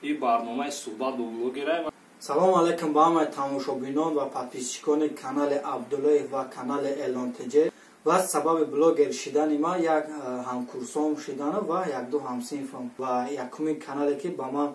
این برنامه صحبت با بلوگره. سلام علیکم با همه تماشابینان و پادپیسچیکان کانال عبدالله و کانال اعلان تجه و سبب بلوگر شدن ما یک همکورسام شدن و یک دو همسینفم و یکمی کانالی که با من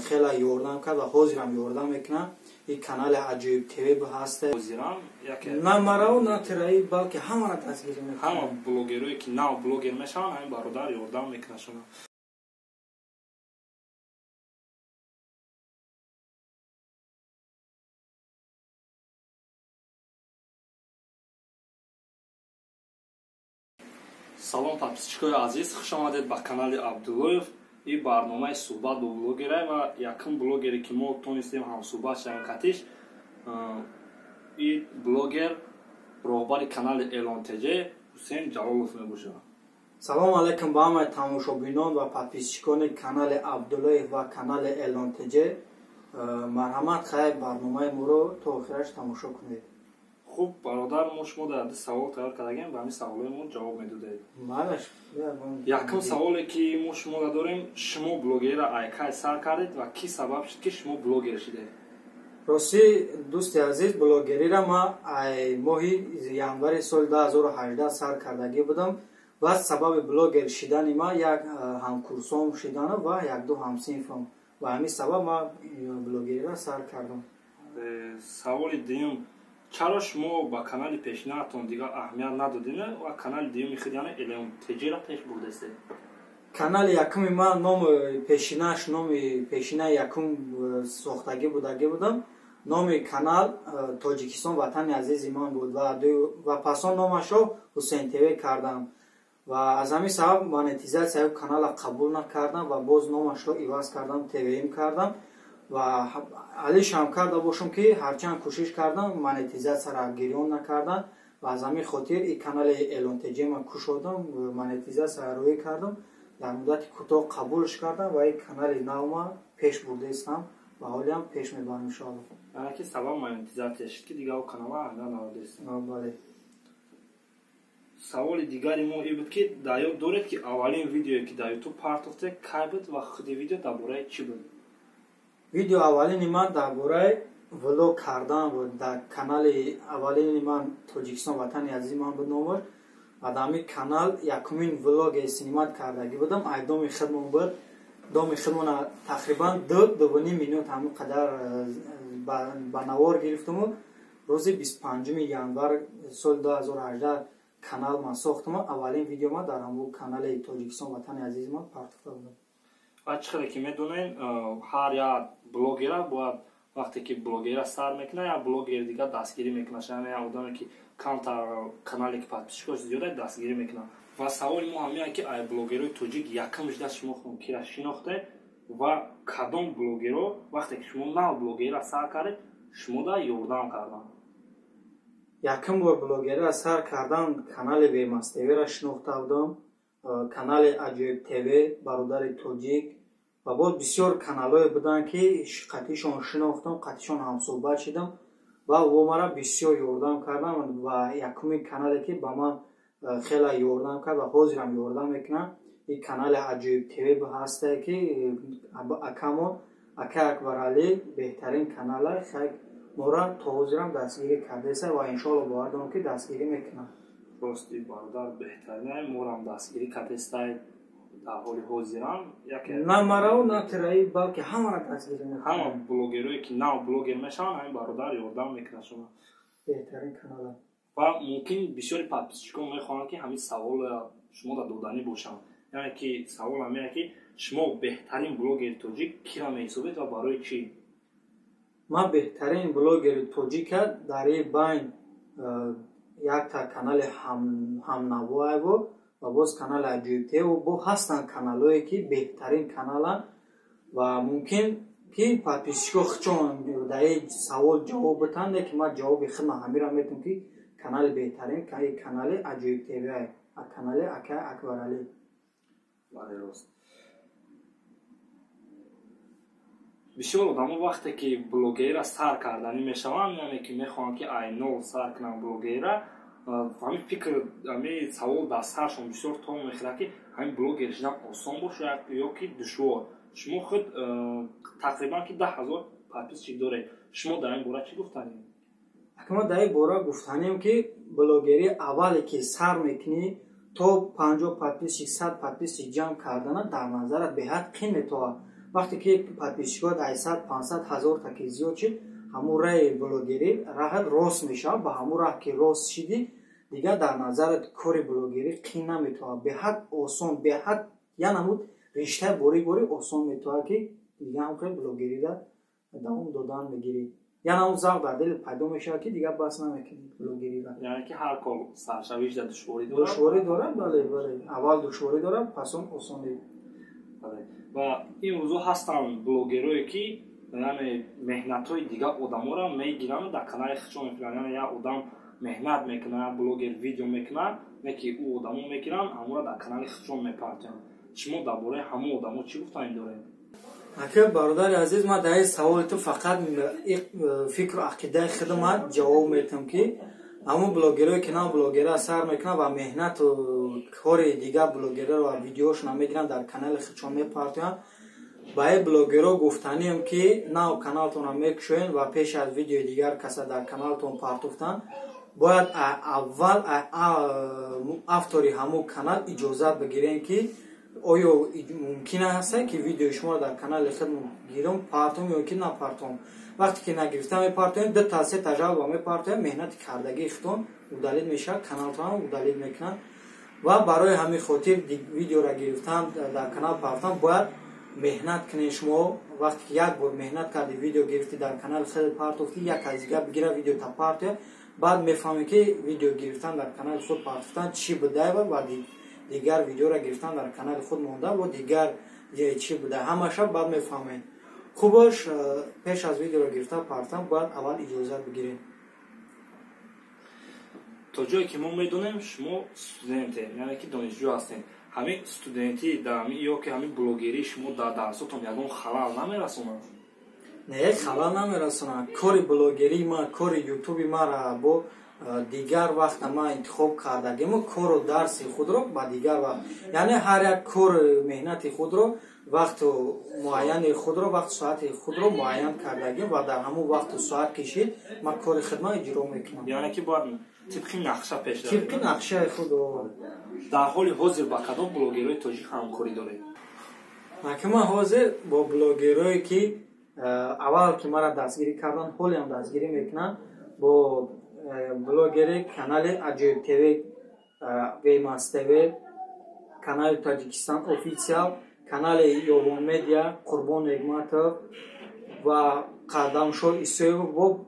خیلی یاردم کرد و حاضرم یاردم میکنم. این کانال عجیب تیوی هست. حاضرم نه مرا و نه ترایی بلکه همه را دستگیر میکنم. همه بلوگروی که نو بلوگر میشن همین برادر یاردم میکنه شما. سلام подписчикои азиз, хуш омадед ба канали Абдуллоев. این برنامه صحبت با بلوگره و یکم بلوگری که ما تونستیم هم صحبت شدیم کاتیش. این بلوگر راهبر کانال اعلان تجه حسین جلالов میباشه. سلام علیکم با همه تماشابینان و پادپیسچیکان کانال عبدالله و کانال اعلان تجه. مرحمت خیر برنامه ما رو تا آخرش تماشا کنید. خوب برادر ما شما در سوال تیار کردیم و همین سوالمون جواب میدادید. مالش یکم سوالی که ما شما داریم، شما بلوگر را ایکای سر کردید و کی سبب شد که شما بلوگر شدید؟ راستی دوست عزیز بلوگری را ما ماهی январи سال 2018 سر کردگی بودم و سبب بلوگر شدن ما یک همکورسام شدن و یک دو همسینفم و همین سبب ما بلوگری را سر کردم. سوال دیم، چرا شما با کانال پیشینه‌تون دیگه اهمیت ندادین و کانال دیگه خود یعنی اعلان تجه را پیش بردید؟ کانال یکم ما نام پیشینه‌اش نام پیشینه یکم ساختگی بودم. نام کانال تاجیکستان وطن عزیز من بود و پسان نامش رو حسین تیوی کردم و از همین سبب مانتیزاسیای کانال قبول نکردم و باز نامش رو عوض کردم تیویم کردم و علیش هم کرده باشم که هرچند کوشش کردم مانتیزاسیا را گیرون نکردن و از همین خاطر این کانال اعلان تجه من کوشیدم مانتیزاسیا را روی کردم. در مدت کوتاه قبولش کردم و این کانال نو پیش برده استم و حالی هم پیش میبرم ان شاء الله. یعنی که سبب مانتیزاسیا شد که دیگه او کانال نرفته است. بله. سوال دیگری ما این بود که دارید که اولین ویدیویی که در یوتیوب پارت کی بود و خود ویدیو درباره چی بود؟ ویدیو اولین من درباره ولوگ کردن بود. در کانال اولین من تاجیکستان وطن عزیز من بود نامش و در همین کانال یکمین ولوگ سینمات کردگی بودم. ایدام خدمون بود. دام خدمون تقریبا 2.5 مینوت همون قدر با نوار گرفتم. روز 25 январ سال 2018 کانال من ساختم. اولین ویدیو ما در همون کانال تاجیکستان وطن عزیز من پارت کردم. و چقدر که میدونین هر یک بلوگر باید وقتی که بلوگر سر میکنه یا بلوگر دیگه دستگیری میکنه، یعنی آدمی که کانالی که подписчикош زیاده دستگیری میکنه. و سوال ما همینه که ای بلوگرای توجیک یکم جدا شما خون کی را شناخته و کدام بلوگرو وقتی که شما نو بلوگر را سر کردید شما دا یاردم کردن؟ یکم بار بلوگری را سر کردم کانال بیمست تیوی را شناخته بودم، کانال عجیب تیوی برادر توجیک و باز بسیار کانال‌های بودن که قطعیشان شناختم، قطعیشان هم صحبت شدم و او مرا بسیار یاردم کردم و یکمی کانالی که با من خیلی یاردم کرد و حاضرم یاردم میکنم این کانال عجیب تیوی هست که اکامون اکا اکبر علی بهترین کانال خیلی مورا تا حاضرم دستگیری کرده است و انشاءالله باور دارم که دستگیری میکنم. راستی برادر بهترین مورم دستگیری کرده است در حال حاضرم نه مرا و نه ترایی بلکه همه را دستگیری میکنم. همه بلوگروی که نو بلوگر میشن همین برادر یاردم میکنه شما. بهترین کانال و ممکن بسیاری подписчикон میخوان که همین سوال شما را دادنی باشن، یعنی که سوال همینه که شما بهترین بلوگر توجیک کی را میحسابید و برای چی؟ ما بهترین بلوگر توجیک در این بین یک تا کانال هم نوای بود و باز کانال عجیبته و با هستن کانالایی که بهترین کانالن و ممکن که подписчикон چون در این سوال جواب بتن که ما جواب خود همین را میتونم که کانال بهترین که کانال عجیب تیوی های کانال اکا اکبر علی. بله راست. بسیار آدم وقتی که بلوگر سر کردنی میشوند یعنی که میخوان که ای نو سر کنن بلوگر همین فکر همین سوال در سرشون بسیار تون میخوره که همین بلوگر شدن آسان باشه یا که دشوار. шумо худ тақрибан ки 10,000 подписчик доред. Шумо дар ин бора чӣ гуфтанем? ма дар ин бора гуфтанем ки блогерӣ аввале ки сар мекунӣ то 50 подписчик 100 подписчик ҷамъ кардана дар назарат беҳад қин метавад. вақте ки подписчикот 800-500 ҳазор таки зиёд шид, ҳамун раҳи блогерӣ раҳат рост мешавад. ба ҳамун раҳ ки рост шидӣ, дигар дар назарат кори блогерӣ қин наметавад. беҳад осон, беҳад янамуд риштаи бори осон метавад ки дигар ҳамхел блогерида давом додан мегирӣ. янамуд завқ дар дилит пайдо мешавад ки дигар бас намекунӣ блогерида. Яъне ки ҳар кор саршавишда душворӣ дорад. Душворӣ дорад, бале. Аввал душворӣ дорад, пасон осонӣ. ва имрӯзо ҳастанд блогерое ки яъне меҳнатҳои дигар одаморо мегиранд дар канали худшон мекунанд. яъне як одам меҳнат мекунад, як блогер видео мекунад, ки ӯ одамо мегиранд, ҳамонро дар канали худшон мепартоянд. шумо дар бораи ҳамон одамо чӣ гуфтанӣ доред? ака бародари азиз, ман дар ин саволи ту фақат фикру ақидаи худам ҷавоб медиҳам ки ҳамон блогерое ки на блогера сар мекунанд ва меҳнату кори дигар блогераро видеошона мегиранд дар канали худшон мепартоянд. ба ин блогеро гуфтанем ки нав каналтонро мекушоед ва пеш аз видеои дигар каса дар каналтон партофтан бояд аввал автори ҳамон канал иҷозат бигирем ки оё мумкин аст ки видеои шуморо дар канали худ гирам партом ё ки напартом. вақте ки нагирифта мепартоем 2 та жалба мепартоем, меҳнати кардагии худтон удалид мешавад, каналтон удалид мекунад. ва барои ҳамин хотир видеоро гирифтан дар канал партофтан бояд меҳнат кунед. шумо вақте ки як бор меҳнат карди видео гирифти дар канали худ партофти, як аз дигар бигира видеота партоя, баъд мефаҳмед ки видео гирифтан дар канали худ партофтан чӣ будаева ва дигар видеоро гирифтан дар канали худ монда ва дигар чӣ буда ҳамаша баъд мефаҳмед. хубош пеш аз видеоро гирифтан партофтан бояд аввал иҷозат бигирем. то ҷое ки мо медонем шумо студенте, яъне ки донишҷӯ ҳастем. ҳамин студентӣ ё ки ҳамин блогерӣ шумо дар дарсотон ягон халал намерасонад? не, халал намерасонад. кори блогерӣ ман, кори ютуби манро бо дигар вақта ман интихоб кардагиму кору дарси худро ба дигар вақт, яъне ҳар як кор меҳнати худро вақту муайяни худро вақту соати худро муайян кардагим ва дар ҳамон вақту соат кишид ман кори худма иҷро мекунам. яъне ки бояд тибқи нақша пеш равад. тибқи нақшаи худ. дар ҳоли ҳозир ба кадом блогерои тоҷик ҳамкорӣ доред? ман ҳозир бо блогерое ки аввал ки мара дастгирӣ кардан, ҳолиам дастгирӣ мекунанд, бо блогери канали Аҷоиб ТВ, Веймас ТВ, канали Таҷикистан Официал, канали Ёвон Медиа, Қурбон Нигматов ва Қадамшо Исоев.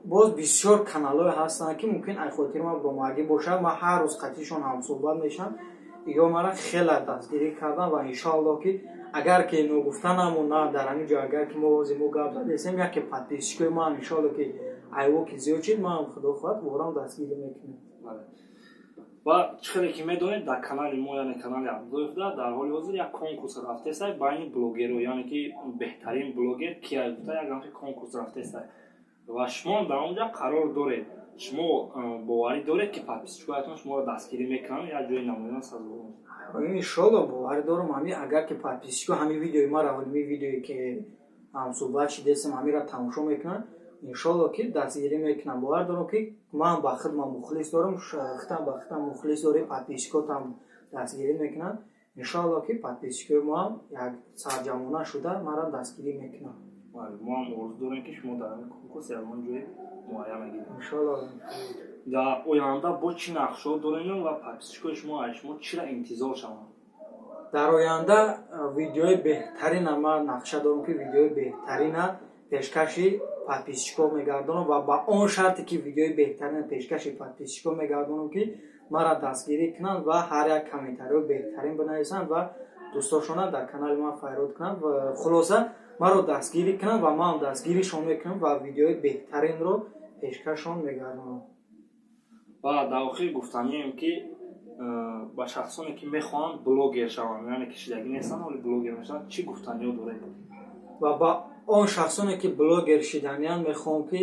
боз бисёр каналҳое ҳастанд ки мумкин ай хотири ман бромагӣ бошад. ман ҳар рӯз қатишон ҳамсӯҳбат мешавам. ё мара хеле дастгирӣ кардан ва иншоалло ки агар ки ногуфтанаму на дар ҳамин ҷо агар ки мо ҳозир мо гап задесем яке подписчикои ман иншоалло ки айво ки зиёд шид, ман худо хоҳад ворам дастгирӣ мекунам. ва чӣ хеле ки медонед дар канали мо, яъне канали Абдуллоевда дар ҳоли ҳозир як конкурс рафтесай байни блогерҳо, яъне ки беҳтарин блогер кия гуфта як ҳамчи конкурс рафтесай ва шумо дар он ҷо қарор доред. шумо боварӣ доред ки подписчикоятон шуморо дастгирӣ мекунанд як ҷои намоён сазовор? иншоалло боварӣ дорам. ҳамин агар ки подписчико ҳамин видеои мара ҳамин видеое ки ҳамсӯҳбат шидесем ҳаминро тамошо мекунанд, иншоалло ки дастгирӣ мекунам. бовар дорам ки ман ба худам мухлис дорам, худам ба худам мухлис дорам, подписчикотам дастгирӣ мекунанд. иншоалло ки подписчикои мо ҳам як сарҷамона шуда мара дастгирӣ мекунанд. мо ҳам орзу дорем ки шумо дар ҳамин конкурс ягон ҷои муайян гиред. иншоалло. дар оянда бо чӣ нақшҳо дорем ва подписчикои шумо аз шумо чиро интизор шаванд? дар оянда видеои беҳтарина ман нақша дорам ки видеои беҳтарина пешкаши подписчикҳо мегардонам ва ба он шарте ки видеои беҳтарина пешкаши подписчикҳо мегардонам ки мара дастгирӣ кунанд ва ҳар як комментариҳои беҳтарин бинависанд ва дӯстошона дар канали ман файрод кунанд ва хулоса маро дастгирӣ кунанд ва ман дастгиришон мекунам ва видеои беҳтаринро пешкашон мегардонам. ва дар охир гуфтанием ки ба шахсоне ки мехоҳанд блогер шаванд, яъне кишидагӣ нестанд вале блогер мешаванд, чӣ гуфтаниҳо доред? ва ба он шахсоне ки блогер шиданианд мехоҳам ки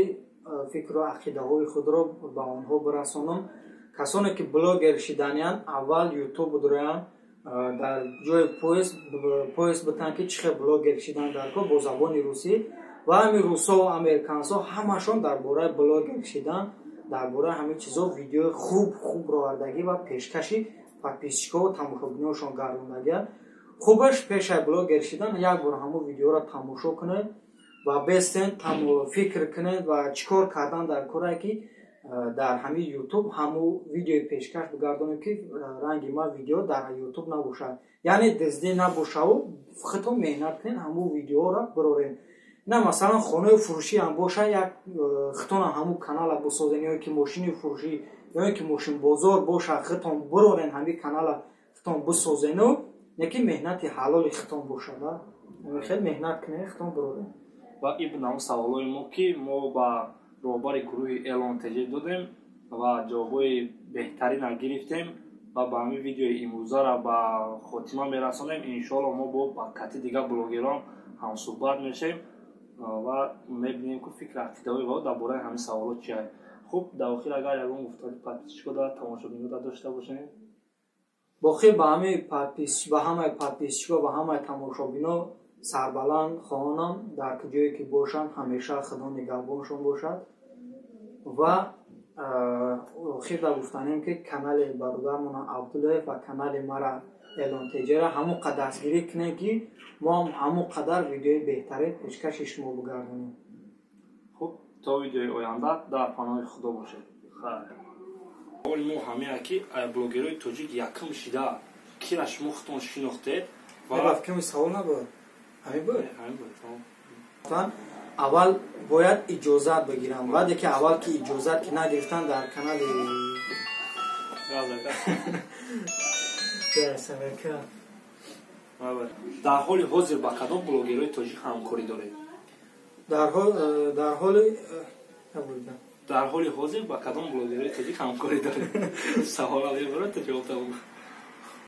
фикру ақидаҳои худро ба онҳо бирасонам. касоне ки блогер шиданианд аввал ютуб доранд дар ҷои поест бутан ки чӣ хел блогер шидан дар кор бо забони русӣ ва ҳамин русо ва американсо ҳамашон дар бораи блогер шидан дар бораи ҳамин чизо видеои хуб ровардагӣ ва пешкаши подписчикҳо ва тамошобинҳояшон гардондагӣ. хубаш пешай блогер шидан як бор ҳамун видеоро тамошо кунед ва бестен фикр кунед ва чӣ кор кардан дар коре ки дар ҳамин ютуб ҳамун видеои пешкаш бигардонем ки ранги ма видео дар ютуб набошад, яъне диздӣ набошаву худто меҳнат кунед ҳамун видеоро бирорем. на масалан хонаи фурӯшӣ ҳам бошад як хитона ҳамун канала бисозен ё ки мошини фурӯшӣ ё ки мошинбозор бошад хитон бирорен ҳамин канала хитон бисозену не ки меҳнати ҳалоли хитон бошад хел меҳнат кунед хитон бирорен. ва ибн саволои мо ки мо ба роҳбари гурӯҳи эълон таҷид додем ва ҷавобҳои беҳтарина гирифтем ва ба ҳамин видеои имрӯзаро ба хотима мерасонем. иншоалло мо ба кати дигар блогерон ҳамсӯҳбат мешавем ва мебинем ки фикри ақидаҳои ва дар бораи ҳамин саволот чиаст. хуб дар охир агар ягон гуфтари подписчикҳо дар тамошобинода дошта бошем. бохир ба ҳамаи подписчикҳо ва ҳамаи тамошобино сарбаланд хоҳонам дар ҷое ки бошанд ҳамеша худо нигаҳбоншон бошад ва охир дар гуфтанем ки канали бародармона абдуллаев ва канали мара эълон теҷера ҳамон қадар дастгирӣ кунем ки мо ҳамон қадар видеои беҳтарин пешкаши шумо бигардонем. хуб то видеои оянда дар паноҳи худо бошед. ҳоли мо ҳамеа ки блогерои тоҷик якум шида кира шумо худтон шинохтед ва савол набуд аввал бояд иҷозат бигирам ваъде ки аввал ки иҷозат ки нагирифтан дар канали дар ҳоли ҳозир ба кадом блогерои тоҷик ҳамкорӣ доред? дар ҳоли ҳозир ба кадом блогерои тоҷик ҳамкорӣ доред? Саволали барота ҷавоб табом.